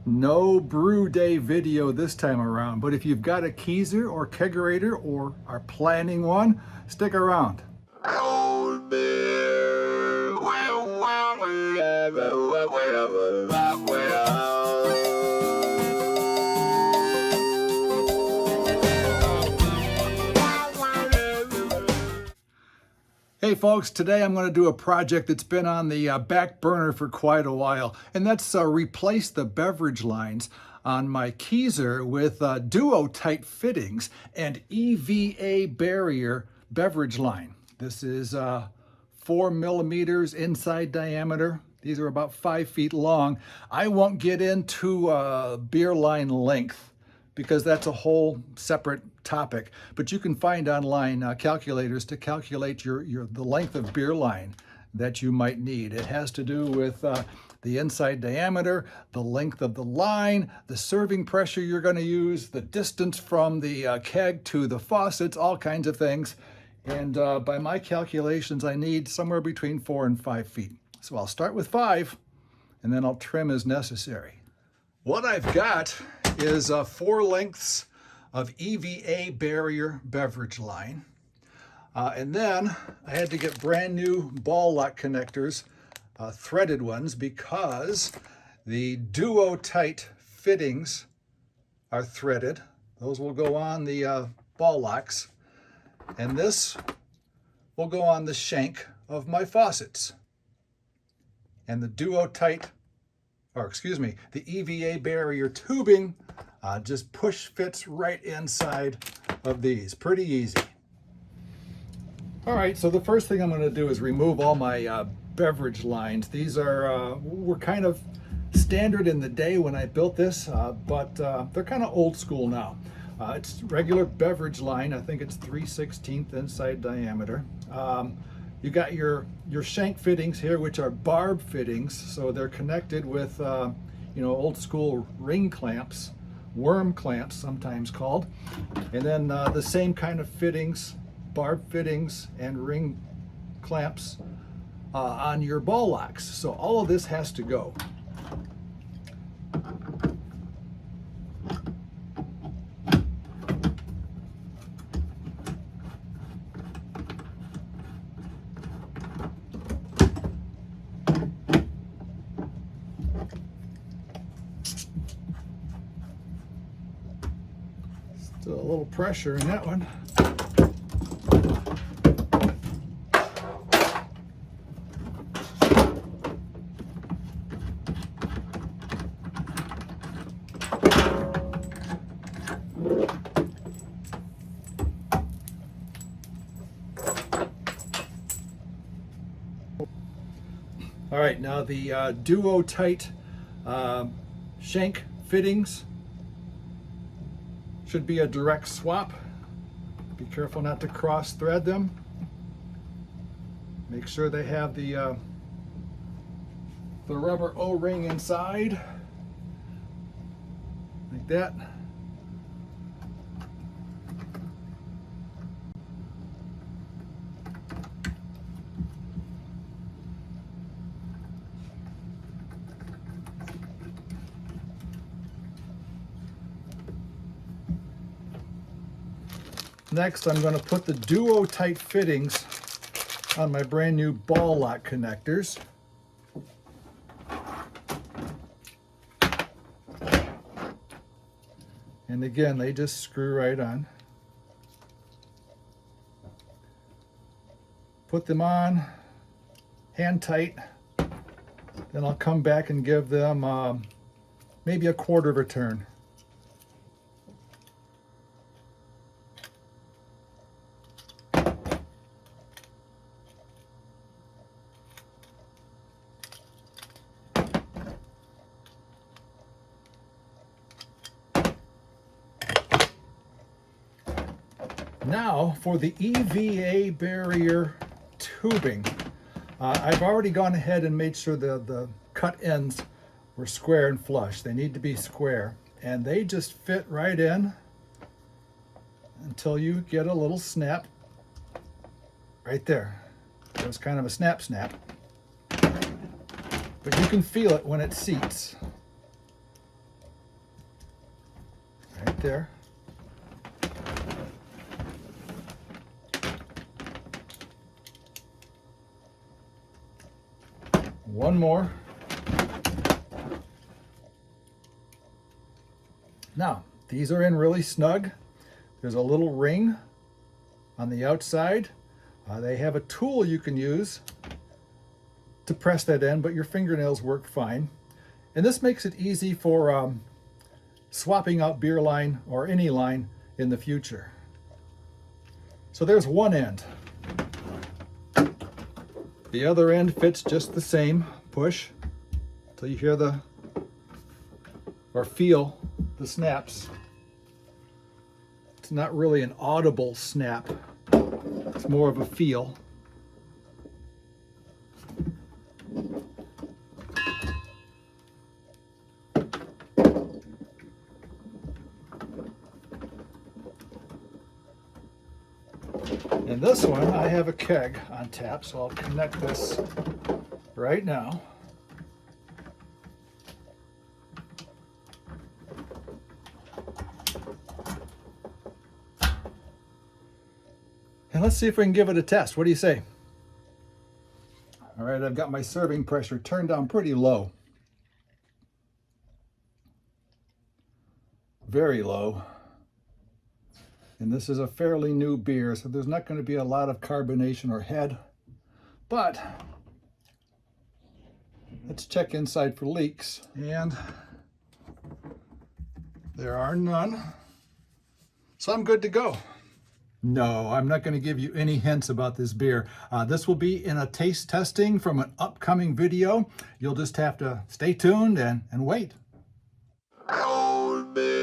No brew day video this time around, but if you've got a Keezer or Kegerator or are planning one, stick around. Hey folks, today I'm going to do a project that's been on the back burner for quite a while, and that's replace the beverage lines on my Keezer with duo-tight fittings and EVA barrier beverage line. This is 4 millimeters inside diameter. These are about 5 feet long. I won't get into beer line length because that's a whole separate topic. But you can find online calculators to calculate the length of beer line that you might need. It has to do with the inside diameter, the length of the line, the serving pressure you're going to use, the distance from the keg to the faucets, all kinds of things. And by my calculations, I need somewhere between 4 and 5 feet. So I'll start with 5, and then I'll trim as necessary. What I've got is 4 lengths of EVA barrier beverage line. And then I had to get brand new ball lock connectors, threaded ones, because the duo tight fittings are threaded. Those will go on the ball locks. And this will go on the shank of my faucets. And the duo tight, the EVA barrier tubing just push fits right inside of these. Pretty easy. All right, so the first thing I'm going to do is remove all my beverage lines. These were kind of standard in the day when I built this, but they're kind of old school now. It's regular beverage line. I think it's 3/16 inside diameter. You got your shank fittings here, which are barb fittings, so they're connected with old school ring clamps, worm clamps sometimes called, and then the same kind of fittings, barb fittings and ring clamps on your ball locks. So all of this has to go. Still a little pressure in that one. All right, now the duo tight shank fittings should be a direct swap. Be careful not to cross thread them. Make sure they have the rubber O-ring inside, like that. Next, I'm going to put the duo tight fittings on my brand new ball lock connectors. And again, they just screw right on. Put them on, hand tight. Then I'll come back and give them maybe a quarter of a turn. Now for the EVA barrier tubing. I've already gone ahead and made sure the cut ends were square and flush. They need to be square, and they just fit right in until you get a little snap right there. It was kind of a snap, but you can feel it when it seats. there. One more. Now, these are in really snug. There's a little ring on the outside. They have a tool you can use to press that in, but your fingernails work fine. And this makes it easy for swapping out beer line or any line in the future. So there's one end. The other end fits just the same. Push until you hear the, or feel the snaps. It's not really an audible snap. It's more of a feel. In this one, I have a keg on tap, so I'll connect this right now. And let's see if we can give it a test. What do you say? All right, I've got my serving pressure turned down pretty low. Very low. And this is a fairly new beer, so there's not going to be a lot of carbonation or head. But let's check inside for leaks. And there are none. So I'm good to go. No, I'm not going to give you any hints about this beer. This will be in a taste testing from an upcoming video. You'll just have to stay tuned and wait. Cold beer.